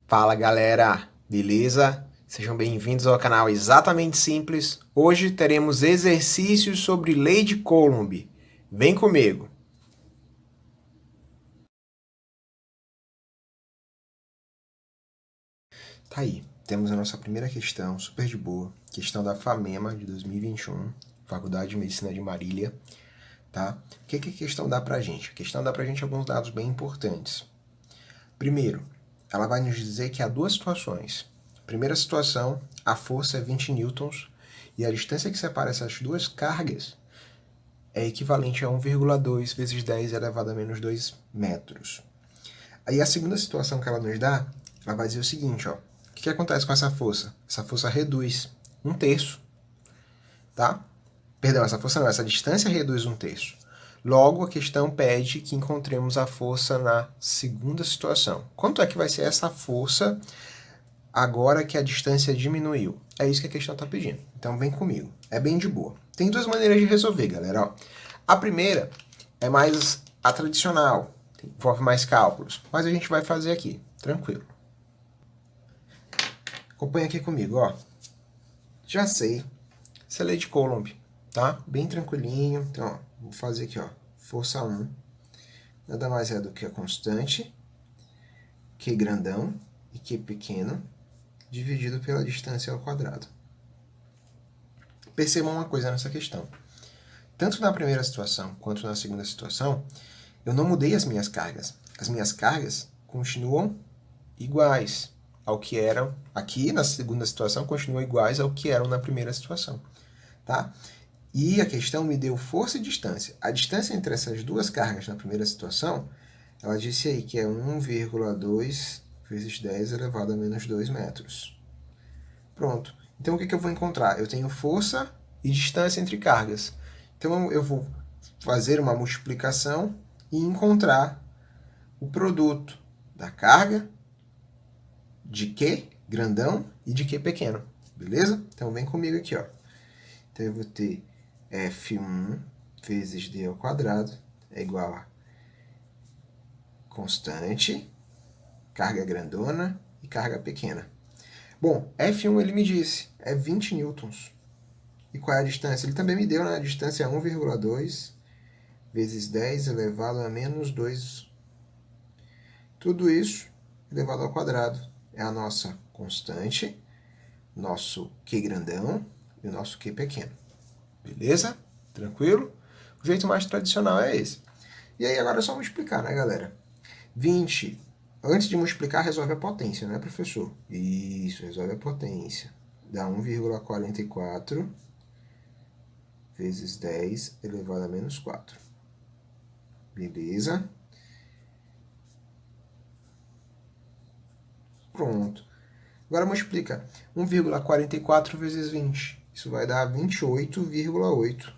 Fala galera, beleza? Sejam bem-vindos ao canal Exatamente Simples. Hoje teremos exercícios sobre Lei de Coulomb. Vem comigo! Tá aí, temos a nossa primeira questão, super de boa. Questão da FAMEMA de 2021, Faculdade de Medicina de Marília. Tá? O que a questão dá pra gente? A questão dá pra gente alguns dados bem importantes. Primeiro, ela vai nos dizer que há duas situações. Primeira situação, a força é 20 newtons e a distância que separa essas duas cargas é equivalente a 1,2 vezes 10 elevado a menos 2 metros. Aí a segunda situação que ela nos dá, ela vai dizer o seguinte, ó. O que acontece com essa força? Essa força reduz um terço, tá? Perdão, essa força não, essa distância reduz um terço. Logo, a questão pede que encontremos a força na segunda situação. Quanto é que vai ser essa força agora que a distância diminuiu? É isso que a questão está pedindo. Então vem comigo. É bem de boa. Tem duas maneiras de resolver, galera. Ó. A primeira é mais a tradicional, envolve mais cálculos, mas a gente vai fazer aqui, tranquilo. Acompanha aqui comigo, ó. Já sei. Essa é a lei de Coulomb, tá? Bem tranquilinho. Então, ó, vou fazer aqui, ó. Força 1 nada mais é do que a constante Q grandão e Q pequeno dividido pela distância ao quadrado. Percebam uma coisa nessa questão. Tanto na primeira situação quanto na segunda situação, eu não mudei as minhas cargas. As minhas cargas continuam iguais ao que eram aqui na segunda situação, continuam iguais ao que eram na primeira situação, tá? E a questão me deu força e distância. A distância entre essas duas cargas na primeira situação, ela disse aí que é 1,2 vezes 10 elevado a menos 2 metros. Pronto. Então o que eu vou encontrar? Eu tenho força e distância entre cargas. Então eu vou fazer uma multiplicação e encontrar o produto da carga de Q grandão e de Q pequeno. Beleza? Então vem comigo aqui, ó. Então eu vou ter F1 vezes D ao quadrado é igual a constante, carga grandona e carga pequena. Bom, F1 ele me disse, é 20 newtons. E qual é a distância? Ele também me deu, né? A distância é 1,2 vezes 10 elevado a menos 2. Tudo isso elevado ao quadrado. É a nossa constante, nosso Q grandão e o nosso Q pequeno. Beleza? Tranquilo? O jeito mais tradicional é esse. E aí agora é só multiplicar, né, galera? 20. Antes de multiplicar, resolve a potência, né, professor? Isso, resolve a potência. Dá 1,44 vezes 10 elevado a menos 4. Beleza? Pronto. Agora multiplica 1,44 vezes 20. Isso vai dar 28,8.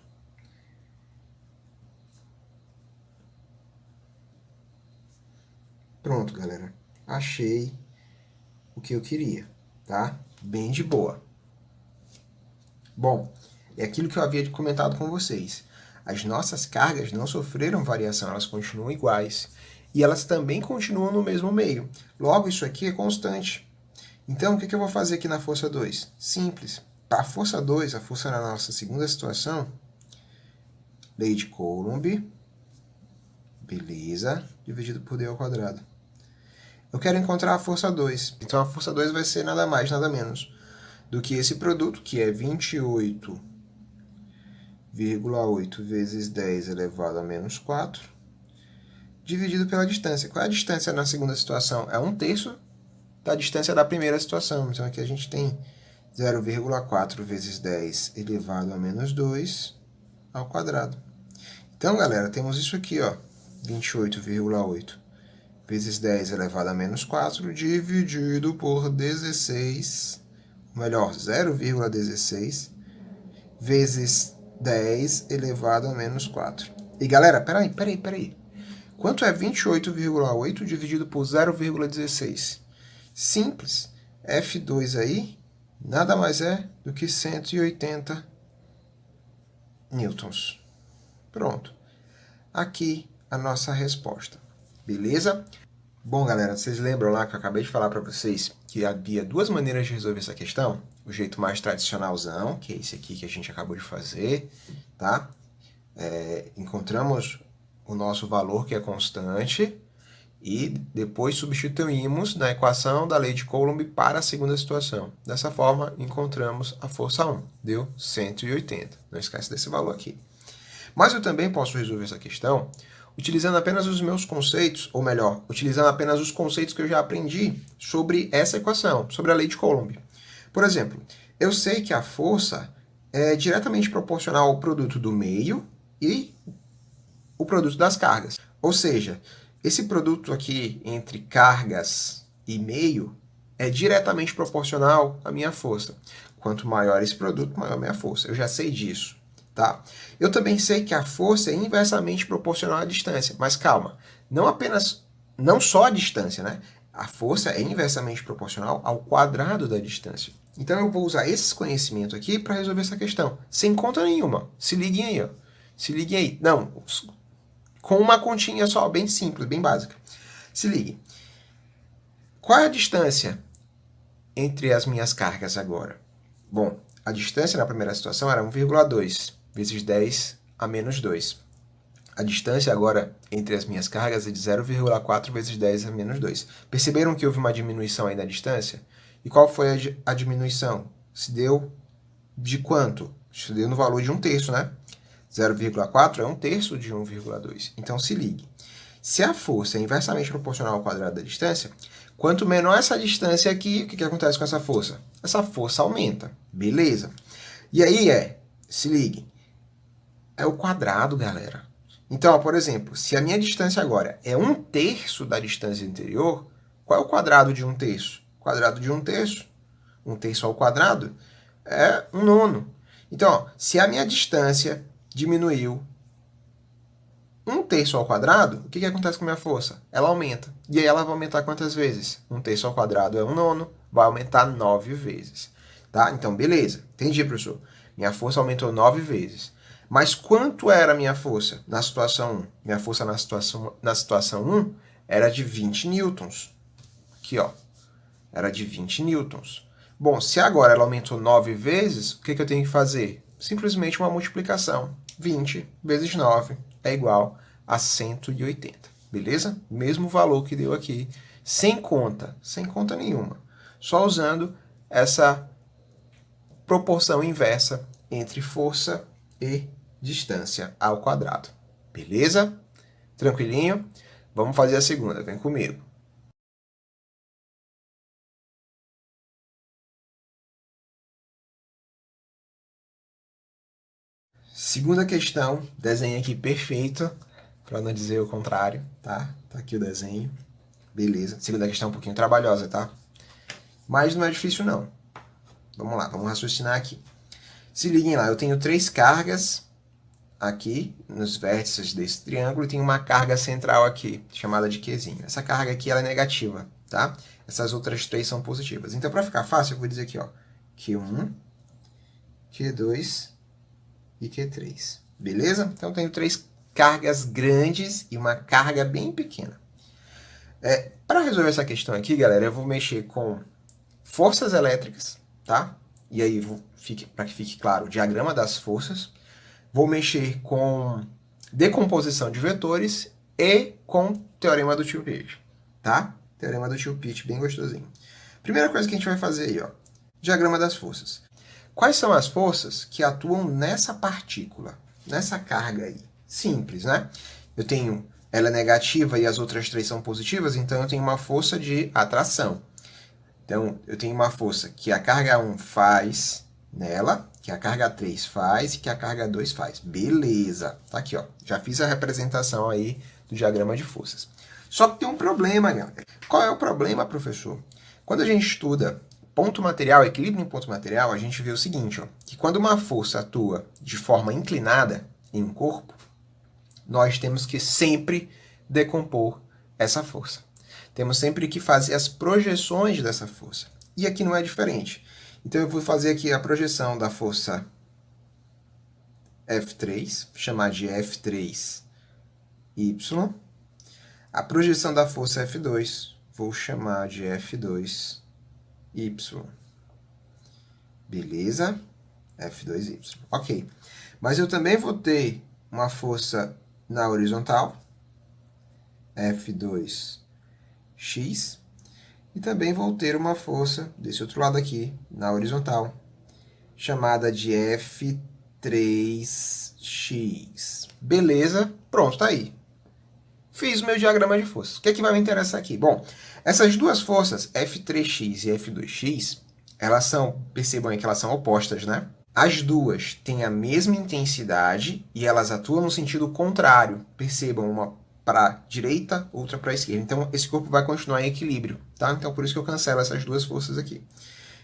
Pronto, galera. Achei o que eu queria, tá? Bem de boa. Bom, é aquilo que eu havia comentado com vocês. As nossas cargas não sofreram variação, elas continuam iguais. E elas também continuam no mesmo meio. Logo, isso aqui é constante. Então, o que eu vou fazer aqui na força 2? Simples. Para a força 2, a força na nossa segunda situação, lei de Coulomb, beleza, dividido por D ao quadrado. Eu quero encontrar a força 2. Então, a força 2 vai ser nada mais, nada menos do que esse produto, que é 28,8 vezes 10 elevado a menos 4, dividido pela distância. Qual é a distância na segunda situação? É 1/3 da distância da primeira situação. Então, aqui a gente tem 0,4 vezes 10 elevado a menos 2 ao quadrado. Então, galera, temos isso aqui, ó, 28,8 vezes 10 elevado a menos 4 dividido por 16, ou melhor, 0,16 vezes 10 elevado a menos 4. E, galera, peraí. Quanto é 28,8 dividido por 0,16? Simples. F2 aí nada mais é do que 180 newtons. Pronto. Aqui a nossa resposta. Beleza? Bom, galera, vocês lembram lá que eu acabei de falar para vocês que havia duas maneiras de resolver essa questão? O jeito mais tradicionalzão, que é esse aqui que a gente acabou de fazer, tá? Encontramos o nosso valor que é constante e depois substituímos na equação da lei de Coulomb para a segunda situação. Dessa forma, encontramos a força 1, deu 180. Não esquece desse valor aqui. Mas eu também posso resolver essa questão utilizando apenas os meus conceitos, ou melhor, utilizando apenas os conceitos que eu já aprendi sobre essa equação, sobre a lei de Coulomb. Por exemplo, eu sei que a força é diretamente proporcional ao produto do meio e o produto das cargas. Ou seja, esse produto aqui entre cargas e meio é diretamente proporcional à minha força. Quanto maior esse produto, maior a minha força. Eu já sei disso. Tá? Eu também sei que a força é inversamente proporcional à distância, mas calma, não só a distância, né? A força é inversamente proporcional ao quadrado da distância. Então eu vou usar esse conhecimento aqui para resolver essa questão, sem conta nenhuma. Se liguem aí, ó. Se liguem aí. Não, com uma continha só, bem simples, bem básica. Se liguem. Qual é a distância entre as minhas cargas agora? Bom, a distância na primeira situação era 1,2 vezes 10 a menos 2. A distância agora entre as minhas cargas é de 0,4 vezes 10 a menos 2. Perceberam que houve uma diminuição aí na distância? E qual foi a diminuição? Se deu de quanto? Se deu no valor de 1/3, né? 0,4 é 1/3 de 1,2. Então se ligue. Se a força é inversamente proporcional ao quadrado da distância, quanto menor essa distância aqui, o que acontece com essa força? Essa força aumenta. Beleza. E aí se ligue, é o quadrado, galera. Então, ó, por exemplo, se a minha distância agora é 1/3 da distância anterior, qual é o quadrado de 1/3? O quadrado de 1/3, 1/3 ao quadrado, é 1/9. Então, ó, se a minha distância diminuiu 1/3 ao quadrado, o que acontece com a minha força? Ela aumenta. E aí ela vai aumentar quantas vezes? 1/3 ao quadrado é 1/9, vai aumentar 9 vezes. Tá? Então, beleza. Entendi, professor. Minha força aumentou 9 vezes. Mas quanto era a minha força na situação 1? Minha força na situação 1 era de 20 newtons. Aqui, ó. Era de 20 newtons. Bom, se agora ela aumentou 9 vezes, o que eu tenho que fazer? Simplesmente uma multiplicação. 20 vezes 9 é igual a 180. Beleza? Mesmo valor que deu aqui, sem conta nenhuma. Só usando essa proporção inversa entre força e distância ao quadrado. Beleza? Tranquilinho? Vamos fazer a segunda, vem comigo. Segunda questão, desenho aqui perfeito, para não dizer o contrário, tá? Tá aqui o desenho. Beleza. Segunda questão um pouquinho trabalhosa, tá? Mas não é difícil, não. Vamos lá, vamos raciocinar aqui. Se liguem lá, eu tenho 3 cargas aqui nos vértices desse triângulo e tem uma carga central aqui, chamada de Qzinho. Essa carga aqui ela é negativa, tá? Essas outras 3 são positivas. Então, para ficar fácil, eu vou dizer aqui, ó, Q1, Q2 e Q3. Beleza? Então, eu tenho 3 cargas grandes e uma carga bem pequena. Para resolver essa questão aqui, galera, eu vou mexer com forças elétricas, tá? E aí, para que fique claro, o diagrama das forças. Vou mexer com decomposição de vetores e com teorema do tio Pitt, tá? Teorema do tio Pitt, bem gostosinho. Primeira coisa que a gente vai fazer aí, ó, diagrama das forças. Quais são as forças que atuam nessa partícula, nessa carga aí? Simples, né? Eu tenho ela é negativa e as outras 3 são positivas, então eu tenho uma força de atração. Então, eu tenho uma força que a carga 1 faz nela, que a carga 3 faz e que a carga 2 faz. Beleza. Tá aqui, ó. Já fiz a representação aí do diagrama de forças. Só que tem um problema, galera. Qual é o problema, professor? Quando a gente estuda ponto material, equilíbrio em ponto material, a gente vê o seguinte, ó, que quando uma força atua de forma inclinada em um corpo, nós temos que sempre decompor essa força. Temos sempre que fazer as projeções dessa força. E aqui não é diferente. Então, eu vou fazer aqui a projeção da força F3, chamar de F3Y. A projeção da força F2, vou chamar de F2Y. Beleza? F2Y. Ok. Mas eu também vou ter uma força na horizontal, F2X, e também vou ter uma força desse outro lado aqui, na horizontal, chamada de F3X. Beleza? Pronto, tá aí. Fiz o meu diagrama de forças. O que é que vai me interessar aqui? Bom, essas duas forças, F3x e F2x, elas são, percebam aí que elas são opostas, né? As duas têm a mesma intensidade e elas atuam no sentido contrário. Percebam, uma para a direita, outra para a esquerda. Então, esse corpo vai continuar em equilíbrio, tá? Então, por isso que eu cancelo essas duas forças aqui.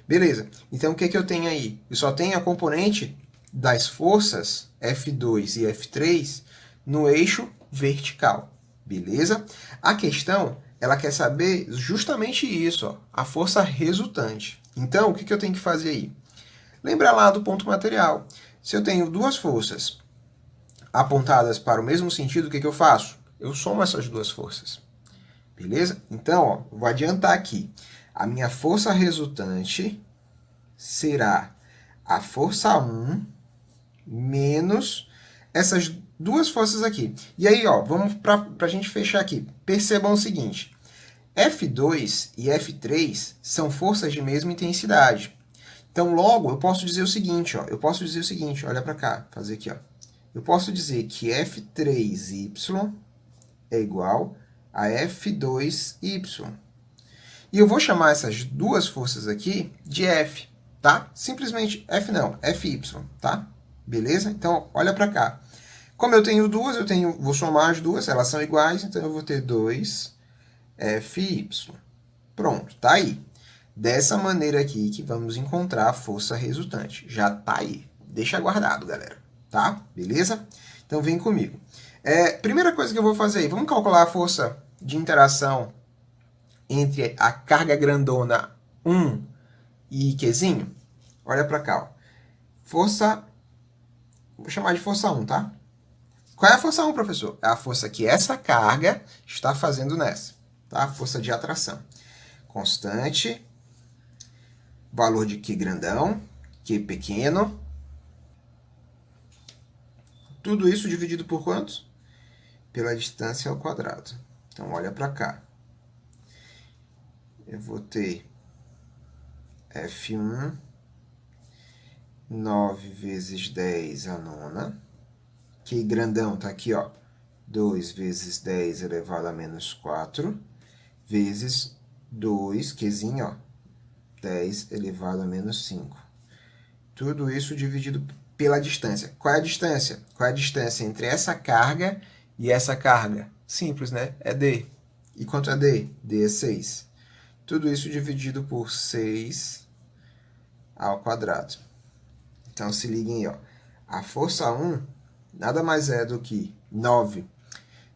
Beleza. Então, o que é que eu tenho aí? Eu só tenho a componente das forças F2 e F3 no eixo vertical. Beleza? A questão, ela quer saber justamente isso, ó, a força resultante. Então, o que eu tenho que fazer aí? Lembra lá do ponto material. Se eu tenho duas forças apontadas para o mesmo sentido, o que eu faço? Eu somo essas duas forças. Beleza? Então, ó, vou adiantar aqui. A minha força resultante será a força 1 menos essas duas forças aqui. E aí, ó, vamos para a gente fechar aqui. Percebam o seguinte. F2 e F3 são forças de mesma intensidade. Então, logo, eu posso dizer o seguinte, ó. Olha para cá, fazer aqui, ó. Eu posso dizer que F3y é igual a F2y. E eu vou chamar essas duas forças aqui de F, tá? Simplesmente F não, Fy, tá? Beleza? Então, olha para cá. Como eu tenho duas, vou somar as duas, elas são iguais, então eu vou ter 2Fy. Pronto, tá aí. Dessa maneira aqui que vamos encontrar a força resultante. Já tá aí. Deixa guardado, galera. Tá? Beleza? Então, vem comigo. Primeira coisa que eu vou fazer aí, vamos calcular a força de interação entre a carga grandona 1 e Qzinho? Olha para cá, ó. Força, vou chamar de força 1, tá? Qual é a força 1, professor? É a força que essa carga está fazendo nessa, tá? Força de atração. Constante, valor de Q grandão, Q pequeno. Tudo isso dividido por quantos? Pela distância ao quadrado. Então, olha para cá. Eu vou ter F1, 9 vezes 10 a nona. Que grandão tá aqui, ó. 2 vezes 10 elevado a menos 4, vezes 2, Qzinho, ó. 10 elevado a menos 5. Tudo isso dividido pela distância. Qual é a distância? Qual é a distância entre essa carga e essa carga? Simples, né? É D. E quanto é D? D é 6. Tudo isso dividido por 6 ao quadrado. Então, se liguem aí, ó. A força 1 nada mais é do que 9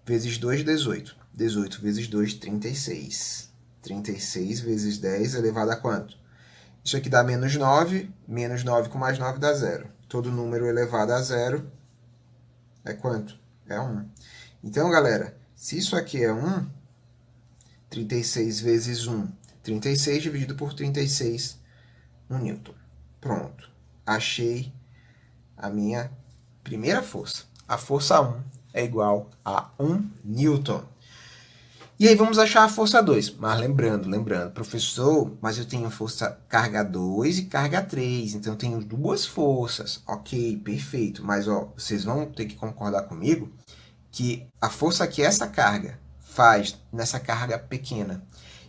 vezes 2, 18. 18 vezes 2, 36. 36 vezes 10 elevado a quanto? Isso aqui dá menos 9. Menos 9 com mais 9 dá 0. Todo número elevado a 0 é quanto? É 1. Então, galera, se isso aqui é 1, 36 vezes 1, 36 dividido por 36, 1 newton. Pronto. Achei a minha primeira força. A força 1 é igual a 1 newton. E aí vamos achar a força 2. Mas lembrando, professor, mas eu tenho força carga 2 e carga 3, então eu tenho duas forças. Ok, perfeito. Mas ó, vocês vão ter que concordar comigo que a força que essa carga faz nessa carga pequena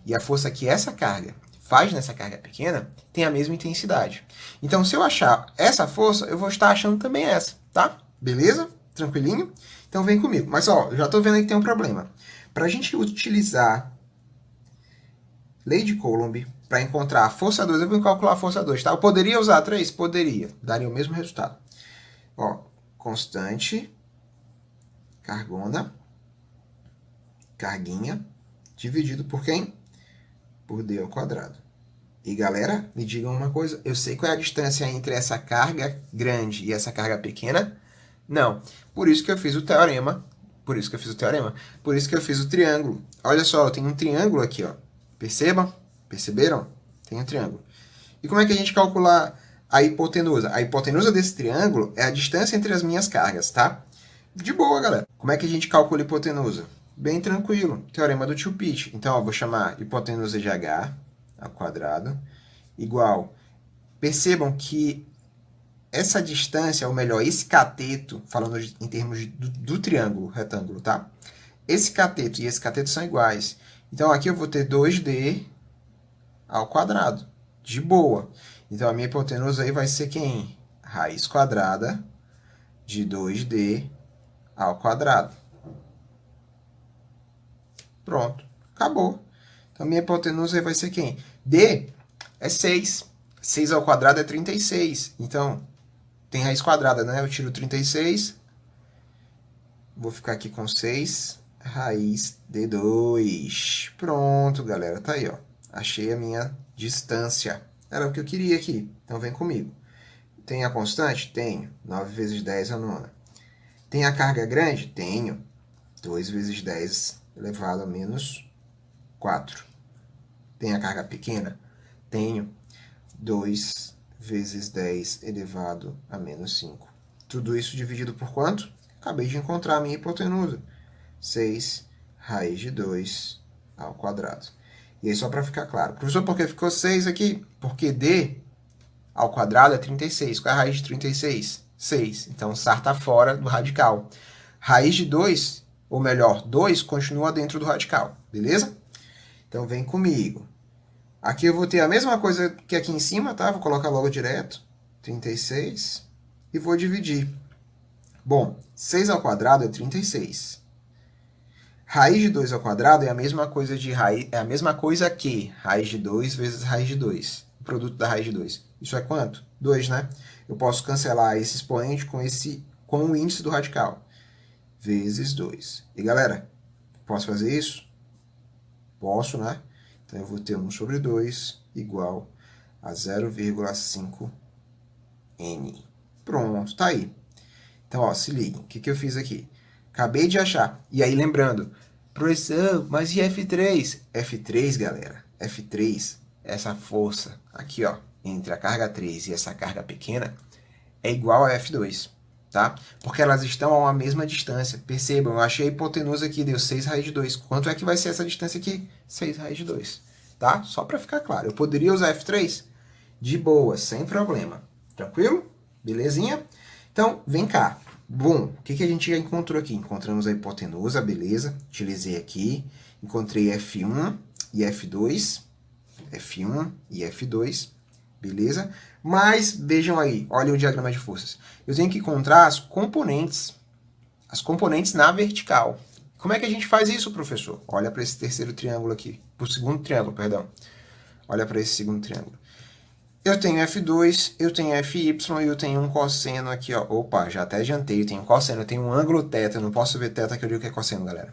e a força que essa carga faz nessa carga pequena tem a mesma intensidade. Então, se eu achar essa força, eu vou estar achando também essa, tá? Beleza? Tranquilinho? Então, vem comigo. Mas, ó, eu já estou vendo aí que tem um problema. Para a gente utilizar lei de Coulomb para encontrar a força 2, eu vou calcular a força 2, tá? Eu poderia usar 3? Poderia. Daria o mesmo resultado. Ó, constante, cargona, carguinha, dividido por quem? Por D ao quadrado. E, galera, me digam uma coisa. Eu sei qual é a distância entre essa carga grande e essa carga pequena? Não. Por isso que eu fiz o teorema, Por isso que eu fiz o teorema. Por isso que eu fiz o triângulo. Olha só, eu tenho um triângulo aqui, ó. Percebam? Perceberam? Tem um triângulo. E como é que a gente calcula a hipotenusa? A hipotenusa desse triângulo é a distância entre as minhas cargas, tá? De boa, galera. Como é que a gente calcula a hipotenusa? Bem tranquilo. Teorema do tio Pete. Então, ó, vou chamar hipotenusa de h ao quadrado igual. Percebam que essa distância, ou melhor, esse cateto, falando em termos do triângulo retângulo, tá? Esse cateto e esse cateto são iguais. Então, aqui eu vou ter 2d ao quadrado. De boa. Então, a minha hipotenusa aí vai ser quem? Raiz quadrada de 2d ao quadrado. Pronto. Acabou. Então, a minha hipotenusa aí vai ser quem? D é 6. 6 ao quadrado é 36. Então, tem raiz quadrada, né? Eu tiro 36. Vou ficar aqui com 6 raiz de 2. Pronto, galera. Tá aí, ó. Achei a minha distância. Era o que eu queria aqui. Então, vem comigo. Tem a constante? Tenho. 9 vezes 10 é a nona. Tem a carga grande? Tenho. 2 vezes 10 elevado a menos 4. Tem a carga pequena? Tenho. 2 vezes 10 elevado a menos 5. Tudo isso dividido por quanto? Acabei de encontrar a minha hipotenusa. 6 raiz de 2 ao quadrado. E aí, só para ficar claro. Professor, por que ficou 6 aqui? Porque d ao quadrado é 36. Qual é a raiz de 36? 6. Então, SAR está fora do radical. Raiz de 2, ou melhor, 2, continua dentro do radical. Beleza? Então, vem comigo. Aqui eu vou ter a mesma coisa que aqui em cima, tá? Vou colocar logo direto. 36. E vou dividir. Bom, 6 ao quadrado é 36. Raiz de 2 ao quadrado é a mesma coisa de raiz, é a mesma coisa que raiz de 2 vezes raiz de 2. O produto da raiz de 2. Isso é quanto? 2, né? Eu posso cancelar esse expoente com o índice do radical. Vezes 2. E, galera, posso fazer isso? Posso, né? Então, eu vou ter 1 sobre 2 igual a 0,5n. Pronto, tá aí. Então, ó, se liguem. O que eu fiz aqui? Acabei de achar. E aí, lembrando, professor, mas e F3? F3, galera, F3, essa força aqui, ó, entre a carga 3 e essa carga pequena, é igual a F2, tá? Porque elas estão a uma mesma distância. Percebam, eu achei a hipotenusa aqui, deu 6 raiz de 2. Quanto é que vai ser essa distância aqui? 6 raiz de 2, tá? Só para ficar claro. Eu poderia usar F3? De boa, sem problema. Tranquilo? Belezinha? Então, vem cá. Bom, o que a gente já encontrou aqui? Encontramos a hipotenusa, beleza. Utilizei aqui. Encontrei F1 e F2. F1 e F2. Beleza? Mas, vejam aí, olhem o diagrama de forças. Eu tenho que encontrar as componentes na vertical. Como é que a gente faz isso, professor? Olha para esse terceiro triângulo aqui. Para o segundo triângulo, perdão. Olha para esse segundo triângulo. Eu tenho F2, eu tenho FY e eu tenho um cosseno aqui, ó. Opa, já até adiantei, eu tenho um cosseno, eu tenho um ângulo θ, eu não posso ver θ que eu digo que é cosseno, galera.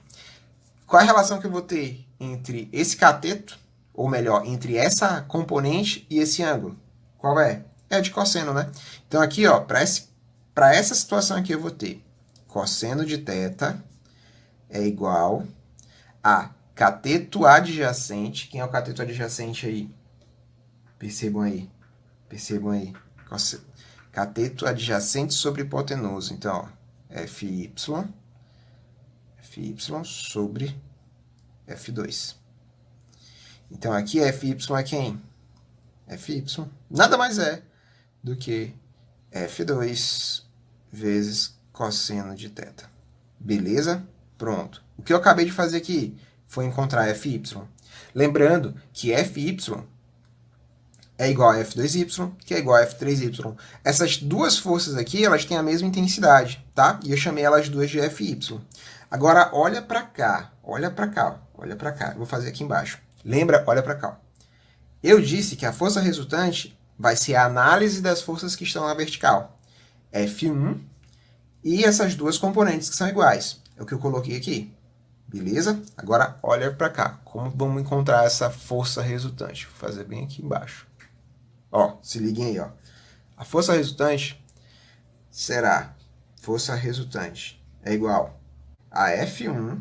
Qual é a relação que eu vou ter entre esse cateto, ou melhor, entre essa componente e esse ângulo? Qual é? É a de cosseno, né? Então aqui, ó, para essa situação aqui eu vou ter cosseno de θ é igual a cateto adjacente. Quem é o cateto adjacente aí? Percebam aí. Percebam aí. Cateto adjacente sobre hipotenusa. Então, ó, FY sobre F2. Então, aqui FY é quem? FY. Nada mais é do que F2 vezes cosseno de θ. Beleza? Pronto. O que eu acabei de fazer aqui foi encontrar FY. Lembrando que FY é igual a F2y, que é igual a F3y. Essas duas forças aqui, elas têm a mesma intensidade, tá? E eu chamei elas duas de Fy. Agora, olha para cá, olha para cá, olha para cá. Eu vou fazer aqui embaixo. Lembra? Olha para cá. Eu disse que a força resultante vai ser a análise das forças que estão na vertical. F1 e essas duas componentes que são iguais. É o que eu coloquei aqui. Beleza? Agora, olha para cá. Como vamos encontrar essa força resultante? Vou fazer bem aqui embaixo. Ó, se liguem aí, ó. A força resultante será força resultante é igual a F1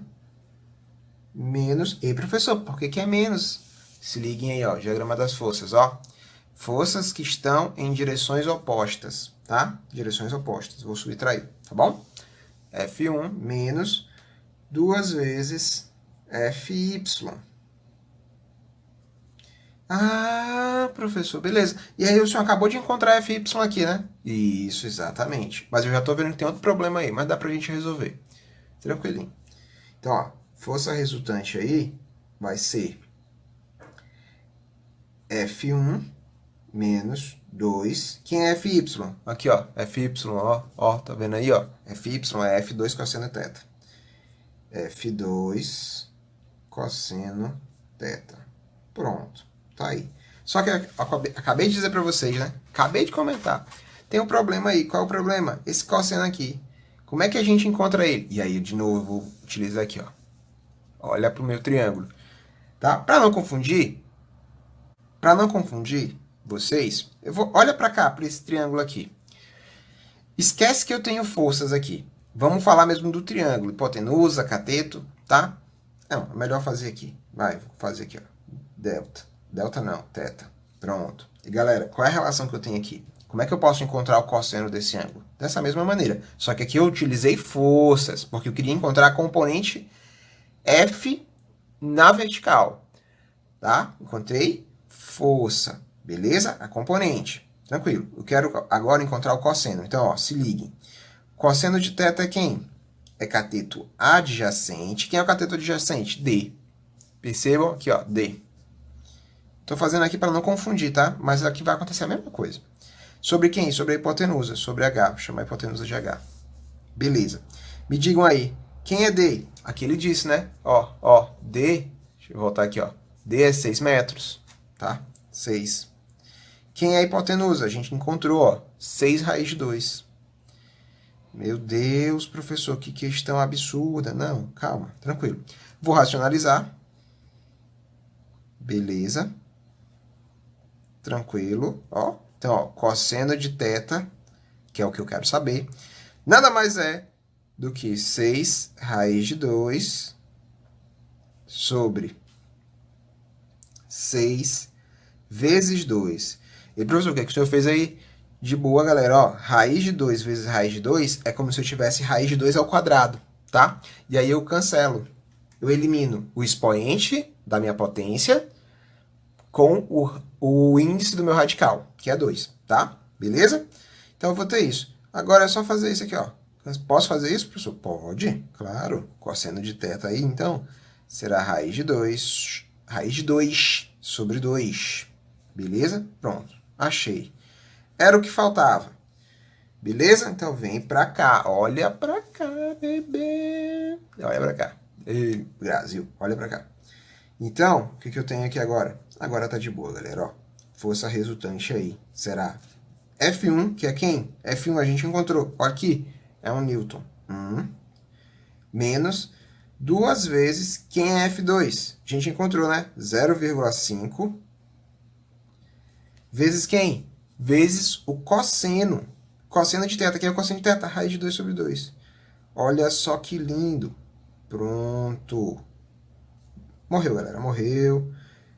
menos... Ei, professor, por que que é menos? Se liguem aí, ó, diagrama das forças, ó. Forças que estão em direções opostas, tá? Direções opostas. Vou subtrair, tá bom? F1 menos 2 vezes Fy. Ah, professor, beleza. E aí o senhor acabou de encontrar Fy aqui, né? Isso, exatamente. Mas eu já tô vendo que tem outro problema aí, mas dá pra gente resolver. Tranquilinho. Então, ó, força resultante aí vai ser F1 menos 2. Quem é Fy? Aqui, ó, Fy, ó, tá vendo aí, ó? Fy é F2 cosseno θ. F2 cosseno θ. Pronto, tá aí. Só que eu acabei de dizer pra vocês, né? Acabei de comentar. Tem um problema aí. Qual é o problema? Esse cosseno aqui. Como é que a gente encontra ele? E aí, de novo, eu vou utilizar aqui, ó. Olha pro meu triângulo. Tá? Pra não confundir vocês, olha pra cá, pra esse triângulo aqui. Esquece que eu tenho forças aqui. Vamos falar mesmo do triângulo. Hipotenusa, cateto, tá? Não, é melhor fazer aqui. Vai, vou fazer aqui, ó. Delta. Delta não, θ. Pronto. E galera, qual é a relação que eu tenho aqui? Como é que eu posso encontrar o cosseno desse ângulo? Dessa mesma maneira. Só que aqui eu utilizei forças, porque eu queria encontrar a componente F na vertical. Tá? Encontrei força. Beleza? A componente. Tranquilo. Eu quero agora encontrar o cosseno. Então, ó, se liguem. Cosseno de θ é quem? É cateto adjacente. Quem é o cateto adjacente? D. Percebam aqui, ó, D. Estou fazendo aqui para não confundir, tá? Mas aqui vai acontecer a mesma coisa. Sobre quem? Sobre a hipotenusa, sobre H. Vou chamar a hipotenusa de H. Beleza. Me digam aí, quem é D? Aqui ele disse, né? Ó, D, deixa eu voltar aqui, ó. D é 6 metros, tá? 6. Quem é a hipotenusa? A gente encontrou, ó, 6 raiz de 2. Meu Deus, professor, que questão absurda. Não, calma, tranquilo. Vou racionalizar. Beleza. Tranquilo, ó. Então, ó, cosseno de θ, que é o que eu quero saber, nada mais é do que 6 raiz de 2 sobre 6 vezes 2. E, professor, o que é que o senhor fez aí? De boa, galera, ó, raiz de 2 vezes raiz de 2 é como se eu tivesse raiz de 2 ao quadrado, tá? E aí eu cancelo. Eu elimino o expoente da minha potência com o índice do meu radical, que é 2, tá? Beleza? Então eu vou ter isso. Agora é só fazer isso aqui, ó. Posso fazer isso, professor? Pode, claro. Cosseno de θ aí, então, será raiz de 2 sobre 2. Beleza? Pronto. Achei. Era o que faltava. Beleza? Então vem pra cá. Olha pra cá, bebê. Olha pra cá. Ei, Brasil, olha pra cá. Então, o que eu tenho aqui agora? Agora tá de boa, galera, ó. Força resultante aí será F1, que é quem? F1 a gente encontrou. Ó, aqui é um Newton. Menos 2 vezes quem é F2? A gente encontrou, né? 0,5 vezes quem? Vezes o cosseno. Cosseno de θ. Quem é o cosseno de θ? Raiz de 2 sobre 2. Olha só que lindo. Pronto. Morreu, galera. Morreu.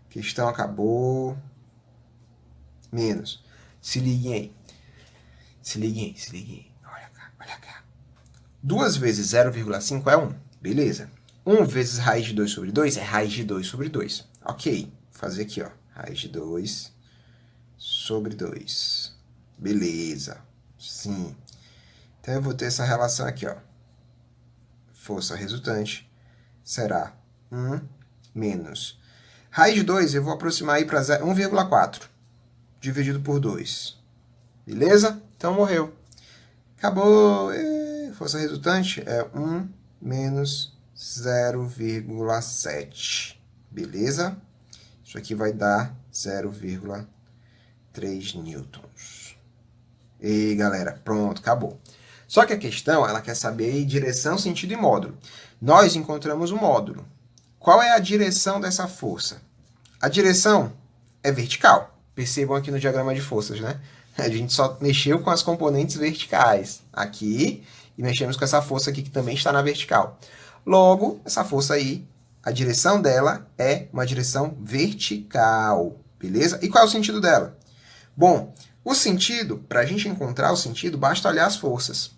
Questão acabou. Menos. Se liguem aí. Se liguem aí. Olha cá, olha cá. 2 vezes 0,5 é 1. Beleza. 1 vezes raiz de 2 sobre 2 é raiz de 2 sobre 2. Ok. Vou fazer aqui, ó. Raiz de 2 sobre 2. Beleza. Sim. Então eu vou ter essa relação aqui, ó. Força resultante será 1 menos. Raiz de 2 eu vou aproximar aí para 1,4 dividido por 2. Beleza? Então morreu. Acabou. Força resultante é 1 menos 0,7. Beleza? Isso aqui vai dar 0,3 newtons. E galera, pronto, acabou. Só que a questão, ela quer saber direção, sentido e módulo. Nós encontramos o módulo. Qual é a direção dessa força? A direção é vertical. Percebam aqui no diagrama de forças, né? A gente só mexeu com as componentes verticais aqui e mexemos com essa força aqui que também está na vertical. Logo, essa força aí, a direção dela é uma direção vertical, beleza? E qual é o sentido dela? Bom, o sentido, para a gente encontrar o sentido, basta olhar as forças.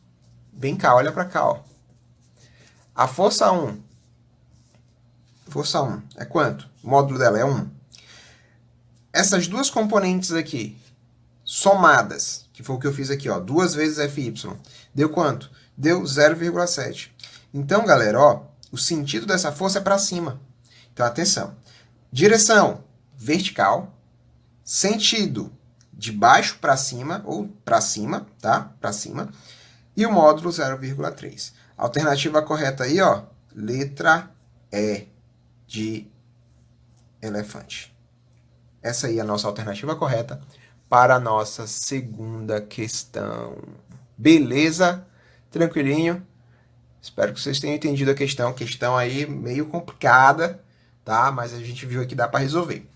Vem cá, olha para cá, ó. A força 1. Força 1 é quanto? O módulo dela é 1. Essas duas componentes aqui, somadas, que foi o que eu fiz aqui, ó, 2 vezes Fy, deu quanto? Deu 0,7. Então, galera, ó, o sentido dessa força é para cima. Então, atenção. Direção vertical, sentido de baixo para cima, ou para cima, tá? Para cima. E o módulo 0,3. Alternativa correta aí, ó, letra E de elefante. Essa aí é a nossa alternativa correta para a nossa segunda questão. Beleza? Tranquilinho? Espero que vocês tenham entendido a questão. Questão aí meio complicada, tá? Mas a gente viu que dá para resolver.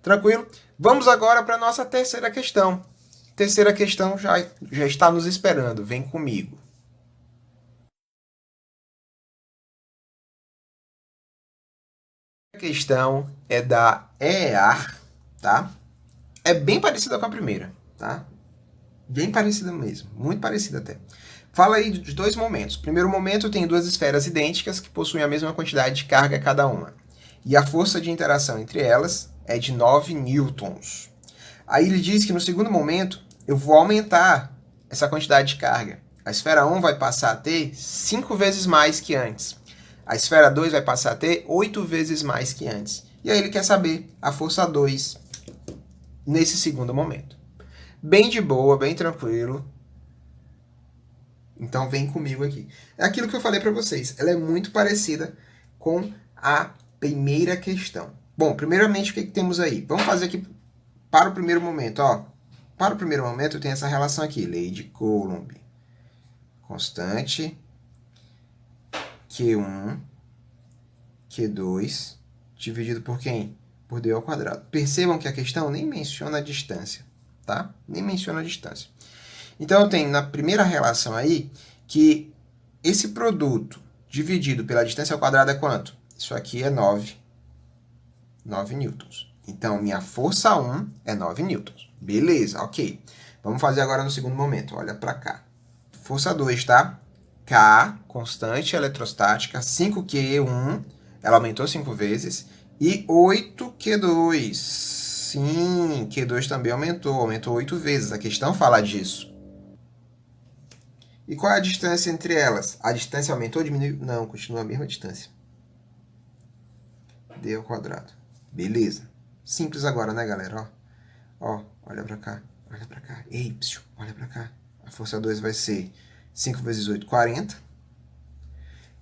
Tranquilo? Vamos agora para a nossa terceira questão. Terceira questão já está nos esperando. Vem comigo. A questão é da EAR, tá? É bem parecida com a primeira, tá? Bem parecida mesmo, muito parecida até. Fala aí de 2 momentos. Primeiro momento tem 2 esferas idênticas que possuem a mesma quantidade de carga cada uma. E a força de interação entre elas é de 9 newtons. Aí ele diz que no segundo momento eu vou aumentar essa quantidade de carga. A esfera 1 vai passar a ter 5 vezes mais que antes. A esfera 2 vai passar a ter 8 vezes mais que antes. E aí ele quer saber a força 2 nesse segundo momento. Bem de boa, bem tranquilo. Então vem comigo aqui. É aquilo que eu falei para vocês. Ela é muito parecida com a primeira questão. Bom, primeiramente o que temos aí? Vamos fazer aqui para o primeiro momento. Ó. Para o primeiro momento eu tenho essa relação aqui. Lei de Coulomb. Constante Q1, Q2, dividido por quem? Por d ao quadrado. Percebam que a questão nem menciona a distância, tá? Nem menciona a distância. Então, eu tenho na primeira relação aí que esse produto dividido pela distância ao quadrado é quanto? Isso aqui é 9 newtons. Então, minha força 1 é 9 newtons. Beleza, ok. Vamos fazer agora no segundo momento. Olha para cá. Força 2, tá? K, constante eletrostática, 5Q1, ela aumentou 5 vezes, e 8Q2. Sim, Q2 também aumentou 8 vezes. A questão fala disso. E qual é a distância entre elas? A distância aumentou ou diminuiu? Não, continua a mesma distância. D ao quadrado. Beleza. Simples agora, né, galera? Ó, olha pra cá, olha pra cá. Ei, psiu, olha pra cá. A força 2 vai ser 5 vezes 8, 40.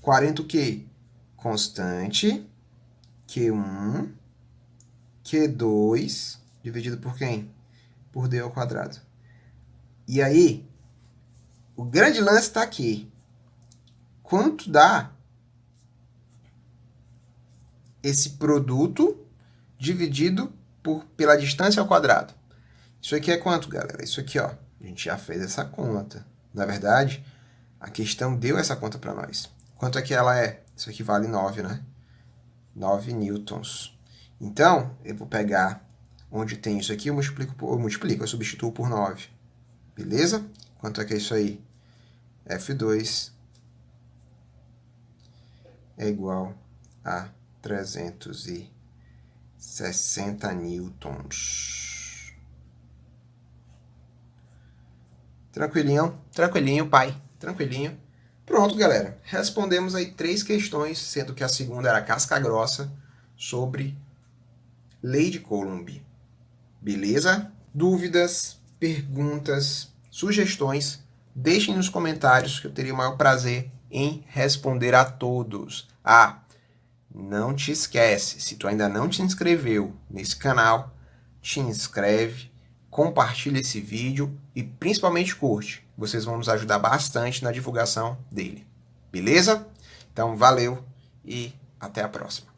40 o quê? Constante. Q1. Q2. Dividido por quem? Por D ao quadrado. E aí, o grande lance está aqui. Quanto dá esse produto dividido pela distância ao quadrado? Isso aqui é quanto, galera? Isso aqui, ó. A gente já fez essa conta. Na verdade, a questão deu essa conta para nós. Quanto é que ela é? Isso aqui vale 9, né? 9 newtons. Então, eu vou pegar onde tem isso aqui, eu substituo por 9. Beleza? Quanto é que é isso aí? F2 é igual a 360 newtons. Tranquilinho? Tranquilinho, pai. Tranquilinho. Pronto, galera. Respondemos aí 3 questões, sendo que a segunda era casca grossa, sobre Lei de Coulomb. Beleza? Dúvidas, perguntas, sugestões, deixem nos comentários que eu teria o maior prazer em responder a todos. Ah, não te esquece, se tu ainda não te inscreveu nesse canal, te inscreve, compartilha esse vídeo e principalmente curte. Vocês vão nos ajudar bastante na divulgação dele. Beleza? Então, valeu e até a próxima.